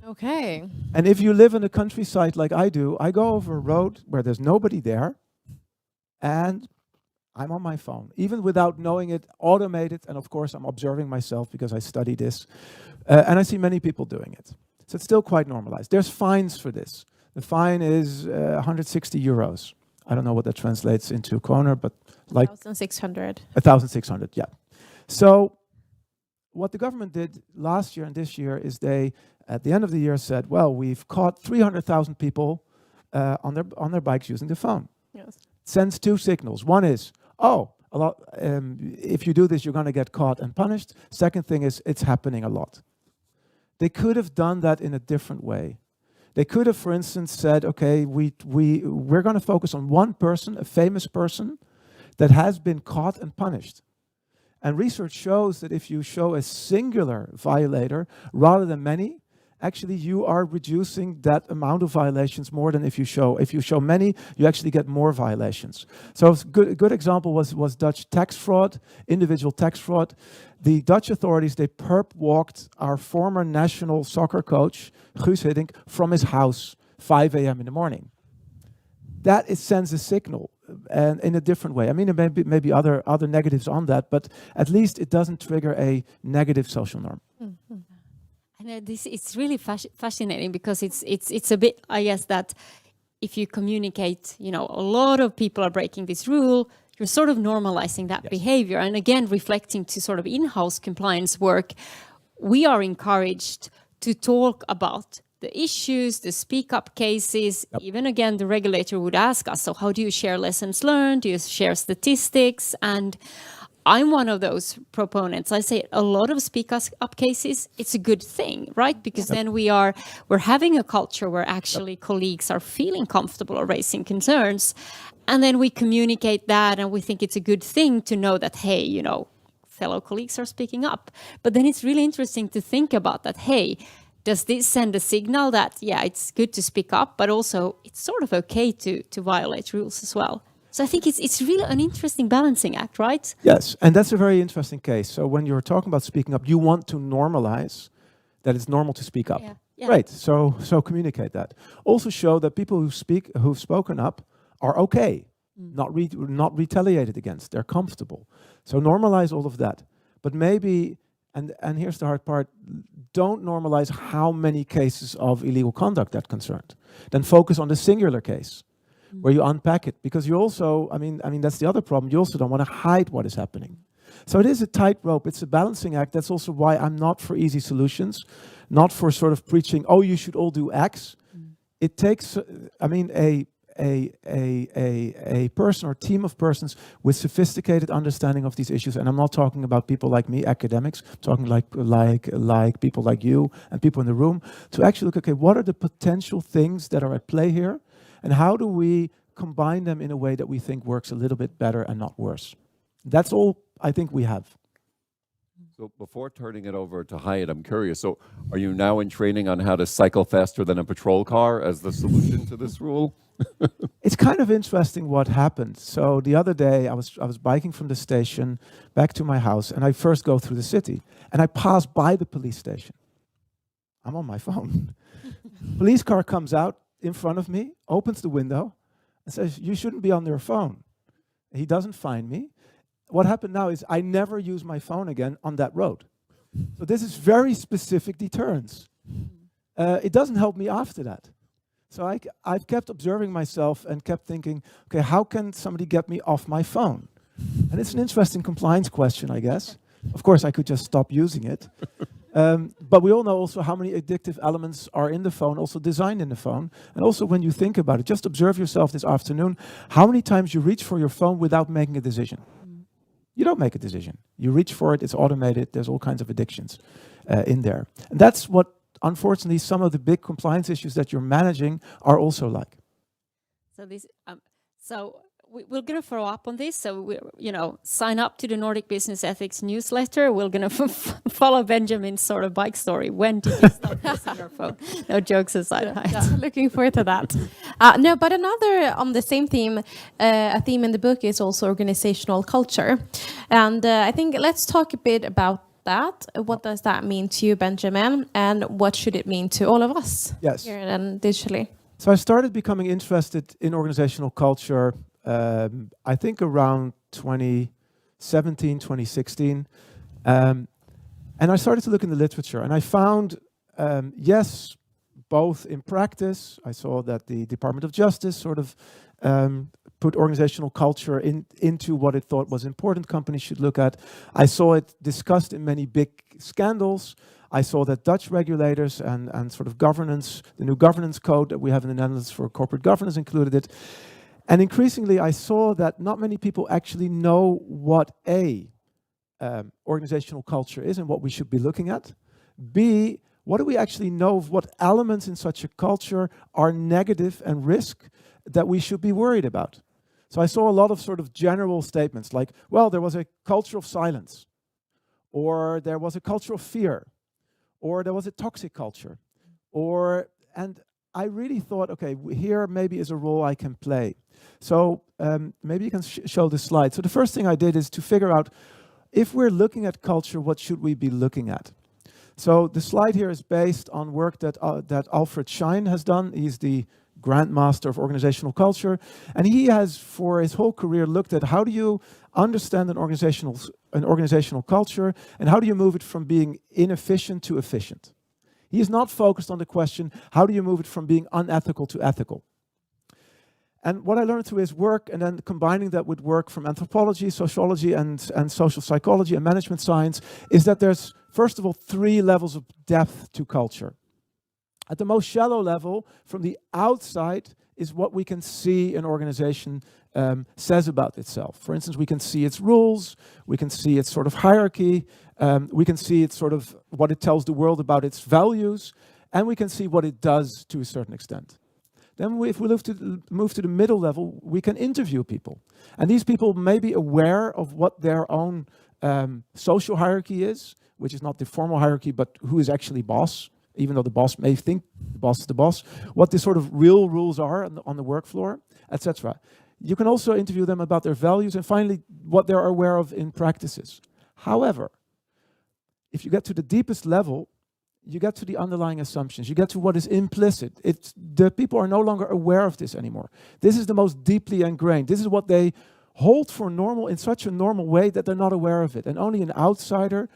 Speaker 2: Okay.
Speaker 4: And if you live in the countryside like I do, I go over a road where there's nobody there, and I'm on my phone, even without knowing it, automated, and of course I'm observing myself because I study this, and I see many people doing it. So it's still quite normalized. There's fines for this. The fine is 160 euros. I don't know what that translates into kroner, but like
Speaker 2: 1,600.
Speaker 4: 1,600, yeah. So what the government did last year and this year is they, at the end of the year, said, well, we've caught 300,000 people on their bikes using the phone.
Speaker 2: Yes.
Speaker 4: Sends two signals. One is, if you do this, you're going to get caught and punished. Second thing is, it's happening a lot. They could have done that in a different way. They could have, for instance, said, okay, we're going to focus on one person, a famous person, that has been caught and punished. And research shows that if you show a singular violator rather than many, actually you are reducing that amount of violations more than if you show many, you actually get more violations. So a good example was Dutch tax fraud, individual tax fraud. The Dutch authorities, they perp walked our former national soccer coach, Guus Hiddink, from his house 5 a.m. in the morning. That sends a signal, and in a different way. I mean, there may be other negatives on that, but at least it doesn't trigger a negative social norm.
Speaker 2: Mm-hmm.
Speaker 1: And it's really fascinating because it's a bit, I guess, that if you communicate, a lot of people are breaking this rule, you're sort of normalizing that behavior. And again, reflecting to sort of in-house compliance work, we are encouraged to talk about the issues, the speak-up cases. Even again, the regulator would ask us, so how do you share lessons learned? Do you share statistics? And I'm one of those proponents. I say a lot of speak-up cases, it's a good thing, right? Because then we're having a culture where actually colleagues are feeling comfortable or raising concerns. And then we communicate that, and we think it's a good thing to know that, hey, fellow colleagues are speaking up. But then it's really interesting to think about that, hey, does this send a signal that, it's good to speak up, but also it's sort of okay to violate rules as well? So I think it's really an interesting balancing act, right?
Speaker 4: Yes, and that's a very interesting case. So when you're talking about speaking up, you want to normalize that it's normal to speak up.
Speaker 1: Yeah.
Speaker 4: Right, so communicate that. Also show that people who've spoken up are okay, not retaliated against, they're comfortable. So normalize all of that. But maybe, and here's the hard part, don't normalize how many cases of illegal conduct that concerned. Then focus on the singular case, where you unpack it, because you also, I mean that's the other problem, you also don't want to hide what is happening. So it is a tightrope, it's a balancing act. That's also why I'm not for easy solutions, not for sort of preaching, oh, you should all do X. It takes, a person or team of persons with sophisticated understanding of these issues, and I'm not talking about people like me, academics, I'm talking like people like you and people in the room, to actually look, okay, what are the potential things that are at play here? And how do we combine them in a way that we think works a little bit better and not worse? That's all I think we have.
Speaker 3: So before turning it over to Hyatt, I'm curious, so are you now in training on how to cycle faster than a patrol car as the solution to this rule?
Speaker 4: It's kind of interesting what happened. So the other day I was biking from the station back to my house, and I first go through the city, and I pass by the police station. I'm on my phone. Police car comes out in front of me, opens the window, and says, you shouldn't be on your phone. He doesn't find me. What happened now is I never use my phone again on that road. So this is very specific deterrence. It doesn't help me after that. So I've kept observing myself and kept thinking, okay, how can somebody get me off my phone? And it's an interesting compliance question, I guess. Of course, I could just stop using it. But we all know also how many addictive elements are in the phone, also designed in the phone. And also when you think about it, just observe yourself this afternoon, how many times you reach for your phone without making a decision. You don't make a decision. You reach for it, it's automated, there's all kinds of addictions in there. And that's what, unfortunately, some of the big compliance issues that you're managing are also like.
Speaker 1: So this, we're going to follow up on this. So we, sign up to the Nordic Business Ethics newsletter. We're going to follow Benjamin's sort of bike story. When did you start using your phone? No, jokes aside.
Speaker 2: Looking forward to that. No, but another on the same theme, a theme in the book is also organizational culture, and I think let's talk a bit about that. What does that mean to you, Benjamin, and what should it mean to all of us here and digitally?
Speaker 4: So I started becoming interested in organizational culture I think around 2017, 2016. And I started to look in the literature, and I found, yes, both in practice. I saw that the Department of Justice sort of put organizational culture into what it thought was important companies should look at. I saw it discussed in many big scandals. I saw that Dutch regulators and sort of governance, the new governance code that we have in the Netherlands for corporate governance included it. And increasingly, I saw that not many people actually know what A, organizational culture is and what we should be looking at. B, what do we actually know of what elements in such a culture are negative and risk that we should be worried about? So I saw a lot of sort of general statements like, well, there was a culture of silence, or there was a culture of fear, or there was a toxic culture, and I really thought, okay, here maybe is a role I can play. So maybe you can show the slide. So the first thing I did is to figure out, if we're looking at culture, what should we be looking at? So the slide here is based on work that Alfred Schein has done. He's the Grandmaster of Organizational Culture. And he has, for his whole career, looked at how do you understand an organizational culture, and how do you move it from being inefficient to efficient? He is not focused on the question, how do you move it from being unethical to ethical? And what I learned through his work, and then combining that with work from anthropology, sociology, and social psychology and management science, is that there's, first of all, 3 levels of depth to culture. At the most shallow level, from the outside, is what we can see an organization says about itself. For instance, we can see its rules, we can see its sort of hierarchy, we can see its sort of what it tells the world about its values, and we can see what it does to a certain extent. Then if we move to the middle level, we can interview people. And these people may be aware of what their own social hierarchy is, which is not the formal hierarchy, but who is actually boss, even though the boss may think the boss is the boss, what the sort of real rules are on the work floor, etc. You can also interview them about their values, and finally, what they're aware of in practices. However, if you get to the deepest level, you get to the underlying assumptions. You get to what is implicit. The people are no longer aware of this anymore. This is the most deeply ingrained. This is what they hold for normal in such a normal way that they're not aware of it. And only an outsider,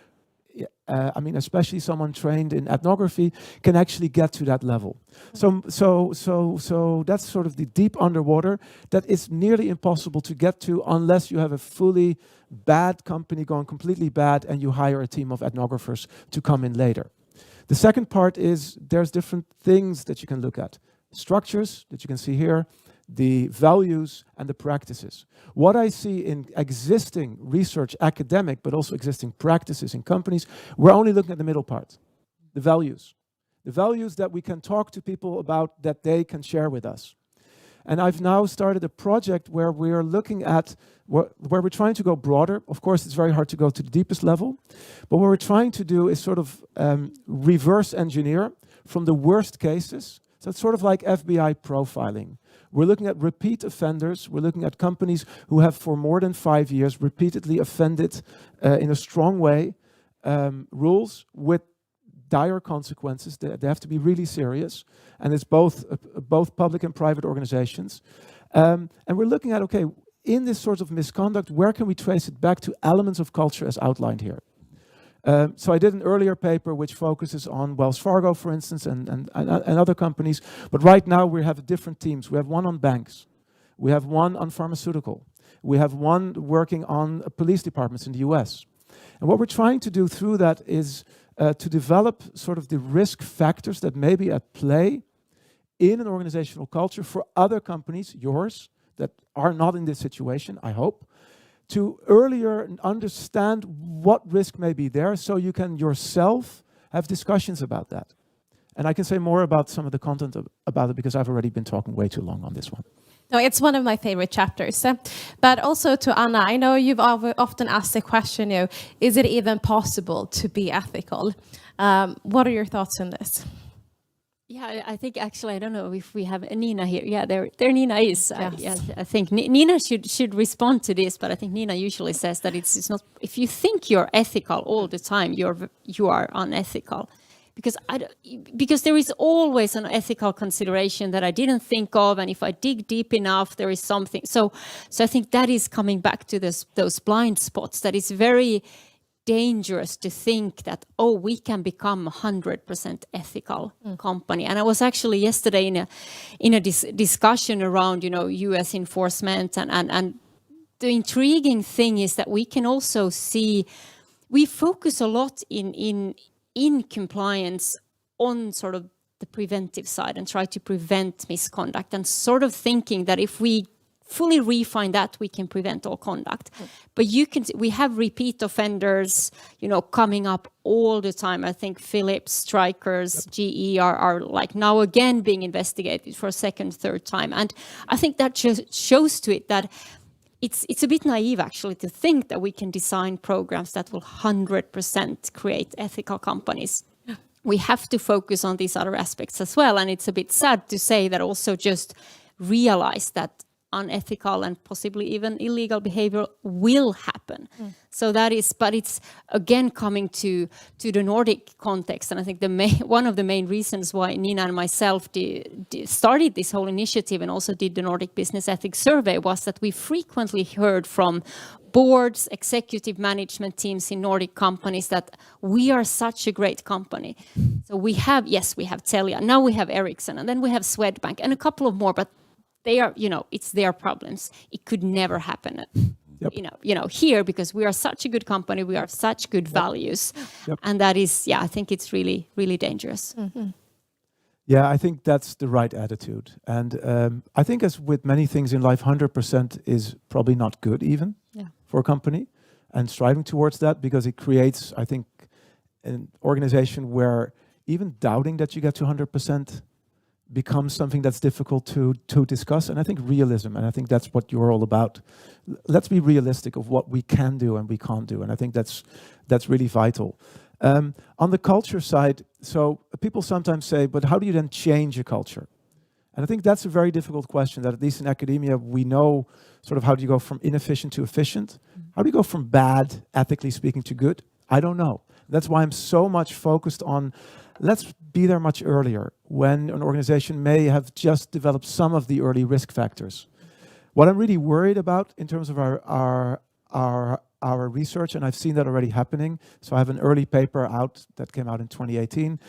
Speaker 4: especially someone trained in ethnography, can actually get to that level. So that's sort of the deep underwater that is nearly impossible to get to unless you have a fully bad company going completely bad and you hire a team of ethnographers to come in later. The second part is there's different things that you can look at. Structures that you can see here, the values and the practices. What I see in existing research, academic, but also existing practices in companies, we're only looking at the middle part, the values. The values that we can talk to people about that they can share with us. And I've now started a project where we are looking at, where we're trying to go broader. Of course, it's very hard to go to the deepest level, but what we're trying to do is sort of reverse engineer from the worst cases. So it's sort of like FBI profiling. We're looking at repeat offenders. We're looking at companies who have for more than 5 years repeatedly offended in a strong way, rules with dire consequences. They have to be really serious, and it's both public and private organizations. And we're looking at, okay, in this sort of misconduct, where can we trace it back to elements of culture as outlined here? So I did an earlier paper which focuses on Wells Fargo, for instance, and other companies. But right now we have different teams. We have one on banks. We have one on pharmaceutical. We have one working on police departments in the US. And what we're trying to do through that is to develop sort of the risk factors that may be at play in an organizational culture for other companies, yours, that are not in this situation, I hope, to earlier understand what risk may be there, so you can yourself have discussions about that. And I can say more about some of the content about it, because I've already been talking way too long on this one.
Speaker 2: No, it's one of my favorite chapters. But also to Anna, I know you've often asked the question, is it even possible to be ethical? What are your thoughts on this?
Speaker 1: Yeah, I think actually, I don't know if we have Nina here. Yeah, there Nina is.
Speaker 2: Yes.
Speaker 1: I think Nina should respond to this, but I think Nina usually says that it's not, if you think you're ethical all the time, you are unethical. Because there is always an ethical consideration that I didn't think of, and if I dig deep enough, there is something. So I think that is coming back to those blind spots. That is very dangerous to think that, we can become a 100% ethical company. And I was actually yesterday in a discussion around, U.S. enforcement, and the intriguing thing is that we can also see, we focus a lot in compliance on sort of the preventive side and try to prevent misconduct, and sort of thinking that if we fully refine that, we can prevent all conduct. But we have repeat offenders, coming up all the time. I think Philips, Strikers, GE are like now again being investigated for a second, third time. And I think that just shows to it that it's a bit naive actually to think that we can design programs that will 100% create ethical companies. We have to focus on these other aspects as well. And it's a bit sad to say that also just realize that unethical and possibly even illegal behavior will happen. So that is, but it's again coming to the Nordic context. And I think one of the main reasons why Nina and myself started this whole initiative and also did the Nordic Business Ethics Survey was that we frequently heard from boards, executive management teams in Nordic companies that we are such a great company. So we have Telia, now we have Ericsson, and then we have Swedbank and a couple of more, but they are, it's their problems. It could never happen, here, because we are such a good company. We have such good values. And that is, I think it's really, really dangerous.
Speaker 2: Mm-hmm.
Speaker 4: Yeah, I think that's the right attitude. And I think as with many things in life, 100% is probably not good even for a company. And striving towards that, because it creates, I think, an organization where even doubting that you get to 100% becomes something that's difficult to discuss. And I think realism, and I think that's what you're all about. Let's be realistic of what we can do and we can't do. And I think that's really vital. On the culture side, so people sometimes say, but how do you then change a culture? And I think that's a very difficult question, that at least in academia, we know sort of how do you go from inefficient to efficient? How do you go from bad, ethically speaking, to good? I don't know. That's why I'm so much focused on, let's be there much earlier, when an organization may have just developed some of the early risk factors. What I'm really worried about in terms of our research, and I've seen that already happening. So I have an early paper out that came out in 2018.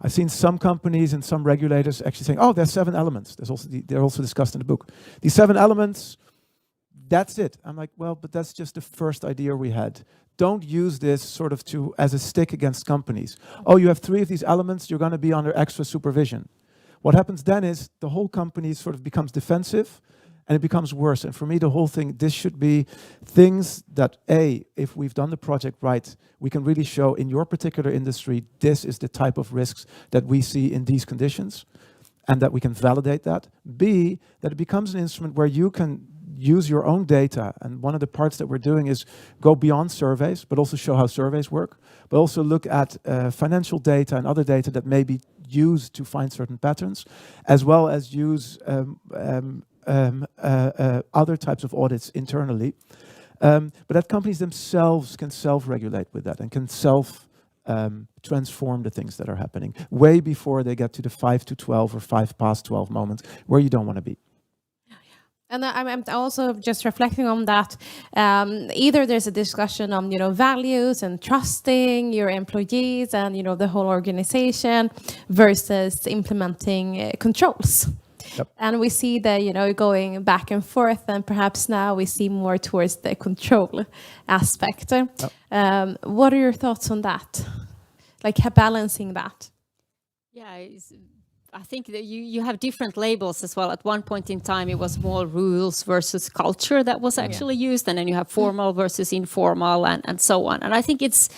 Speaker 4: I've seen some companies and some regulators actually saying, there's 7 elements. They're also discussed in the book. These 7 elements, that's it. I'm like, well, but that's just the first idea we had. Don't use this sort of as a stick against companies. You have 3 of these elements, you're going to be under extra supervision. What happens then is the whole company sort of becomes defensive and it becomes worse. And for me, the whole thing, this should be things that, if we've done the project right, we can really show in your particular industry, this is the type of risks that we see in these conditions, and that we can validate that. B, that it becomes an instrument where you can use your own data. And one of the parts that we're doing is go beyond surveys, but also show how surveys work, but also look at financial data and other data that may be used to find certain patterns, as well as use other types of audits internally. But that companies themselves can self-regulate with that and can transform the things that are happening way before they get to the 5 to 12 or 5 past 12 moments where you don't want to be.
Speaker 2: And I'm also just reflecting on that. Either there's a discussion on, values and trusting your employees and, the whole organization versus implementing controls.
Speaker 4: Yep.
Speaker 2: And we see that, going back and forth, and perhaps now we see more towards the control aspect. Yep. What are your thoughts on that? Like balancing that?
Speaker 1: Yeah, I think that you have different labels as well. At one point in time, it was more rules versus culture that was actually used, and then you have formal versus informal, and so on. And I think it's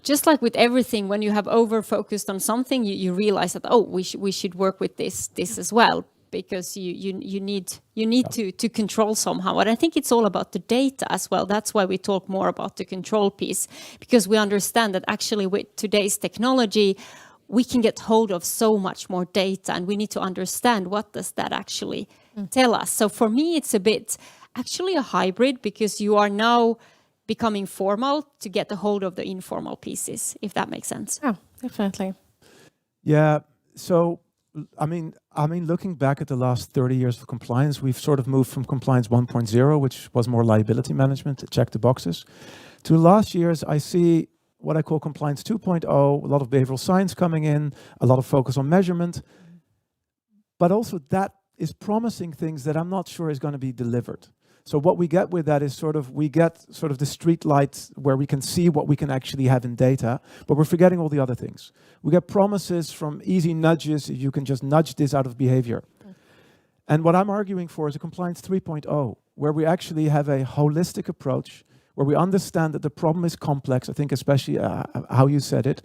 Speaker 1: just like with everything, when you have over-focused on something, you realize that, oh, we should work with this as well, because you need to control somehow. And I think it's all about the data as well. That's why we talk more about the control piece, because we understand that actually with today's technology, we can get hold of so much more data, and we need to understand what does that actually tell us. So for me, it's a bit actually a hybrid, because you are now becoming formal to get a hold of the informal pieces, if that makes sense.
Speaker 2: Yeah, definitely.
Speaker 4: Yeah. So, I mean, looking back at the last 30 years of compliance, we've sort of moved from compliance 1.0, which was more liability management, to check the boxes, to last year's, I see what I call compliance 2.0, a lot of behavioral science coming in, a lot of focus on measurement, but also that is promising things that I'm not sure is going to be delivered. So what we get with that is we get the street lights where we can see what we can actually have in data, but we're forgetting all the other things. We get promises from easy nudges, you can just nudge this out of behavior. And what I'm arguing for is a compliance 3.0, where we actually have a holistic approach, where we understand that the problem is complex, I think especially how you said it,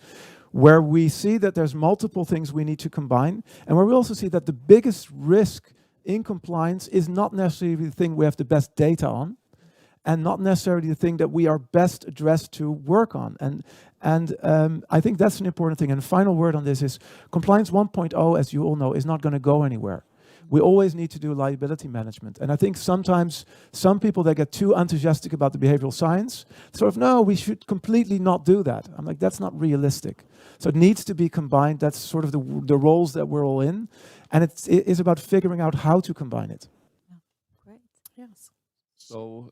Speaker 4: where we see that there's multiple things we need to combine, and where we also see that the biggest risk in compliance is not necessarily the thing we have the best data on, and not necessarily the thing that we are best addressed to work on. And I think that's an important thing. And the final word on this is compliance 1.0, as you all know, is not going to go anywhere. We always need to do liability management. And I think sometimes some people that get too enthusiastic about the behavioral science, no, we should completely not do that. I'm like, that's not realistic. So it needs to be combined. That's sort of the roles that we're all in. And it is about figuring out how to combine it.
Speaker 1: Yeah. Great.
Speaker 2: Yes.
Speaker 3: So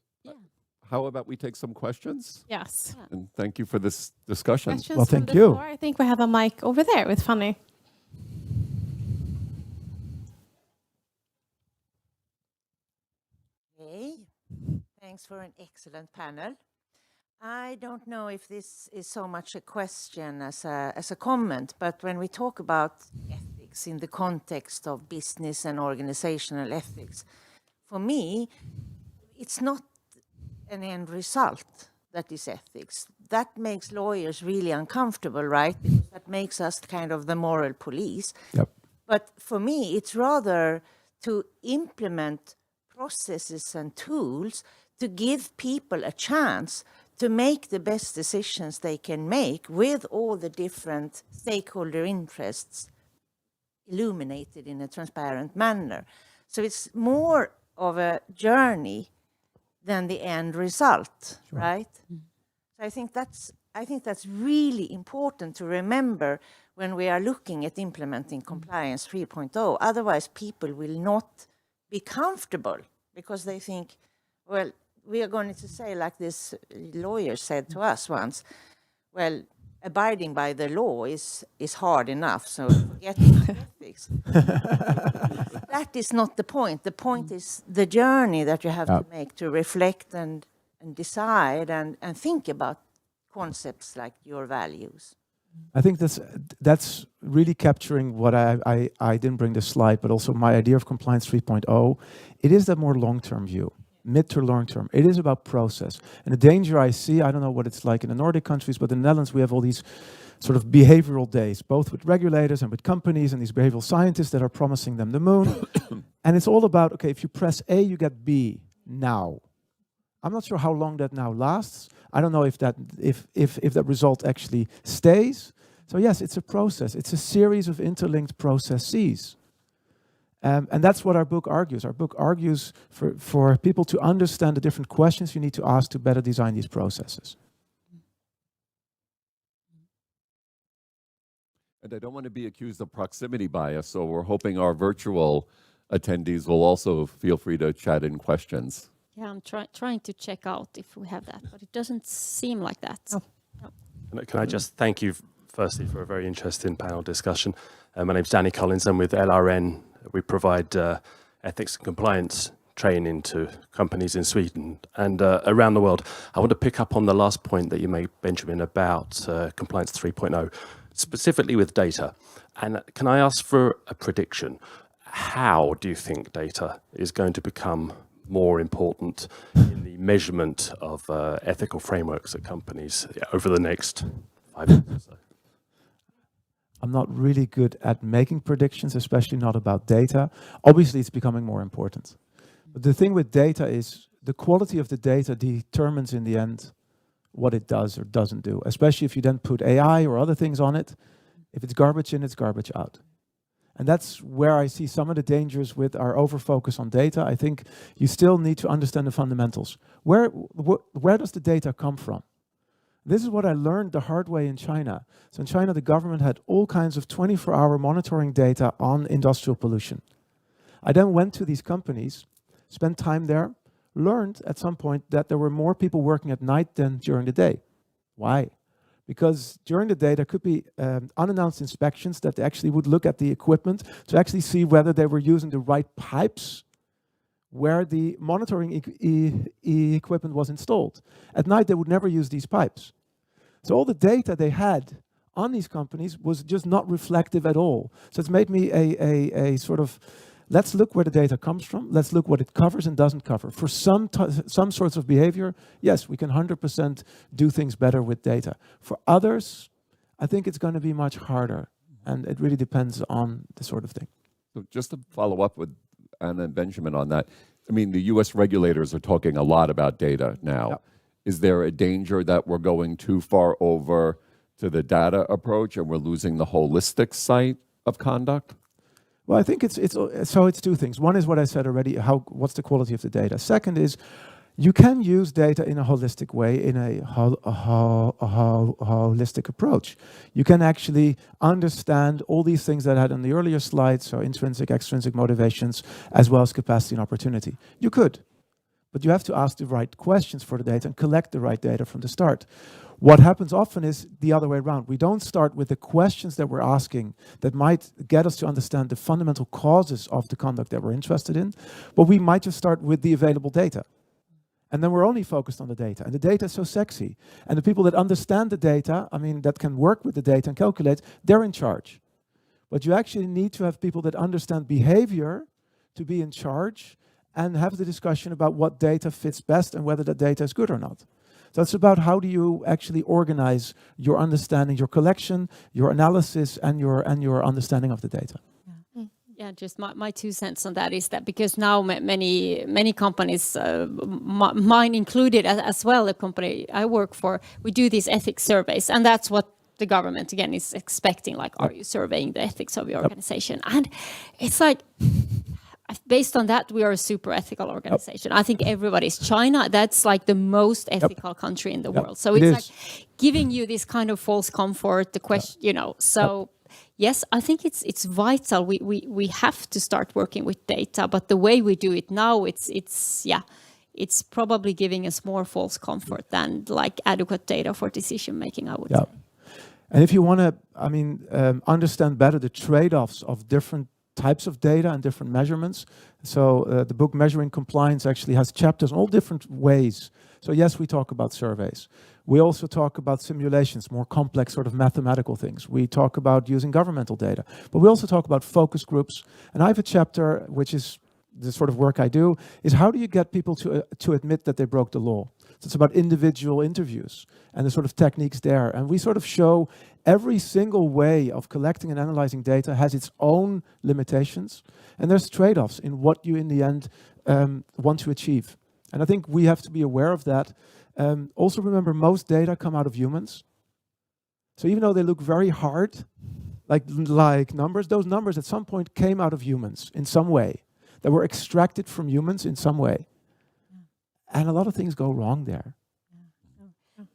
Speaker 3: how about we take some questions?
Speaker 2: Yes.
Speaker 1: Yeah.
Speaker 3: And thank you for this discussion.
Speaker 2: Questions
Speaker 4: Well,
Speaker 2: from
Speaker 4: thank
Speaker 2: the
Speaker 4: you.
Speaker 2: floor? I think we have a mic over there with Fanny.
Speaker 5: Hey, thanks for an excellent panel. I don't know if this is so much a question as a comment, but when we talk about ethics in the context of business and organizational ethics, for me, it's not an end result that is ethics. That makes lawyers really uncomfortable, right? Because that makes us kind of the moral police.
Speaker 4: Yep.
Speaker 5: But for me, it's rather to implement processes and tools to give people a chance to make the best decisions they can make with all the different stakeholder interests illuminated in a transparent manner. So it's more of a journey than the end result, right? So I think that's really important to remember when we are looking at implementing compliance 3.0. Otherwise, people will not be comfortable because they think, well, we are going to say, like this lawyer said to us once, well, abiding by the law is hard enough, so forget ethics. That is not the point. The point is the journey that you have to make to reflect and decide and think about concepts like your values.
Speaker 4: I think that's really capturing what I didn't bring this slide, but also my idea of compliance 3.0. It is that more long-term view, mid to long-term. It is about process. And the danger I see, I don't know what it's like in the Nordic countries, but in the Netherlands we have all these sort of behavioral days, both with regulators and with companies and these behavioral scientists that are promising them the moon. And it's all about, okay, if you press A, you get B now. I'm not sure how long that now lasts. I don't know if that result actually stays. So yes, it's a process. It's a series of interlinked processes. And that's what our book argues. Our book argues for people to understand the different questions you need to ask to better design these processes.
Speaker 3: And I don't want to be accused of proximity bias, so we're hoping our virtual attendees will also feel free to chat in questions.
Speaker 1: Yeah, I'm trying to check out if we have that, but it doesn't seem like that.
Speaker 2: Oh.
Speaker 1: No.
Speaker 6: Can I just thank you firstly for a very interesting panel discussion. My name's Danny Collins. I'm with LRN. We provide ethics and compliance training to companies in Sweden and around the world. I want to pick up on the last point that you made, Benjamin, about compliance 3.0. specifically with data. And can I ask for a prediction? How do you think data is going to become more important in the measurement of ethical frameworks at companies over the next 5 years or so?
Speaker 4: I'm not really good at making predictions, especially not about data. Obviously, it's becoming more important. But the thing with data is the quality of the data determines in the end what it does or doesn't do, especially if you then put AI or other things on it. If it's garbage in, it's garbage out. And that's where I see some of the dangers with our over-focus on data. I think you still need to understand the fundamentals. Where does the data come from? This is what I learned the hard way in China. So in China, the government had all kinds of 24-hour monitoring data on industrial pollution. I then went to these companies, spent time there, learned at some point that there were more people working at night than during the day. Why? Because during the day, there could be unannounced inspections that they actually would look at the equipment to actually see whether they were using the right pipes where the monitoring equipment was installed. At night, they would never use these pipes. So all the data they had on these companies was just not reflective at all. So it's made me a sort of, let's look where the data comes from, let's look what it covers and doesn't cover. For some sorts of behavior, yes, we can 100% do things better with data. For others, I think it's going to be much harder, and it really depends on the sort of thing.
Speaker 3: So just to follow up with Anna and Benjamin on that, I mean, the US regulators are talking a lot about data now.
Speaker 4: Yep.
Speaker 3: Is there a danger that we're going too far over to the data approach and we're losing the holistic sight of conduct?
Speaker 4: Well, I think it's two things. One is what I said already, what's the quality of the data. Second is you can use data in a holistic way, in a holistic approach. You can actually understand all these things that I had on the earlier slides, so intrinsic, extrinsic motivations, as well as capacity and opportunity. You could, but you have to ask the right questions for the data and collect the right data from the start. What happens often is the other way around. We don't start with the questions that we're asking that might get us to understand the fundamental causes of the conduct that we're interested in, but we might just start with the available data. And then we're only focused on the data. And the data is so sexy. And the people that understand the data, I mean, that can work with the data and calculate, they're in charge. But you actually need to have people that understand behavior to be in charge and have the discussion about what data fits best and whether the data is good or not. So it's about how do you actually organize your understanding, your collection, your analysis, and your understanding of the data.
Speaker 1: Yeah, just my 2 cents on that is that because now many companies, mine included as well, the company I work for, we do these ethics surveys, and that's what the government again is expecting. Like, are you surveying the ethics of your organization? And it's like, based on that, we are a super ethical organization. I think everybody's China. That's like the most ethical country in the world. So it's like giving you this kind of false comfort. The question, you know. So yes, I think it's vital. We have to start working with data, but the way we do it now, it's probably giving us more false comfort than like adequate data for decision making, I would say.
Speaker 4: And if you want to, understand better the trade-offs of different types of data and different measurements. So the book Measuring Compliance actually has chapters on all different ways. So yes, we talk about surveys. We also talk about simulations, more complex sort of mathematical things. We talk about using governmental data, but we also talk about focus groups. And I have a chapter, which is the sort of work I do, is how do you get people to admit that they broke the law? So it's about individual interviews and the sort of techniques there. And we sort of show every single way of collecting and analyzing data has its own limitations. And there's trade-offs in what you in the end want to achieve. And I think we have to be aware of that. Also remember, most data come out of humans. So even though they look very hard, like numbers, those numbers at some point came out of humans in some way. They were extracted from humans in some way. And a lot of things go wrong there.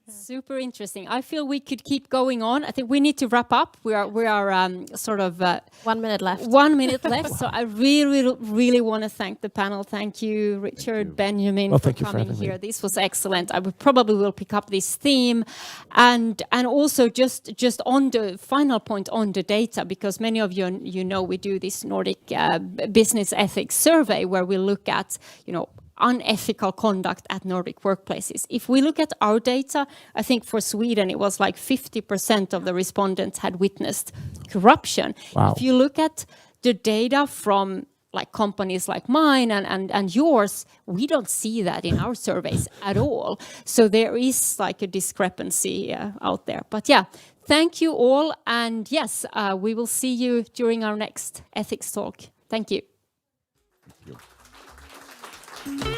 Speaker 1: Super interesting. I feel we could keep going on. I think we need to wrap up. We are sort of
Speaker 2: 1 minute left.
Speaker 1: 1 minute left. So I really want to thank the panel. Thank you, Richard, Benjamin, for coming here. This was excellent. I would probably will pick up this theme, and also just on the final point on the data, because many of you know we do this Nordic business ethics survey where we look at unethical conduct at Nordic workplaces. If we look at our data, I think for Sweden it was like 50% of the respondents had witnessed corruption.
Speaker 4: Wow.
Speaker 1: If you look at the data from like companies like mine and yours, we don't see that in our surveys at all. So there is like a discrepancy out there. But yeah, thank you all. And yes, we will see you during our next ethics talk. Thank you.
Speaker 3: Thank you.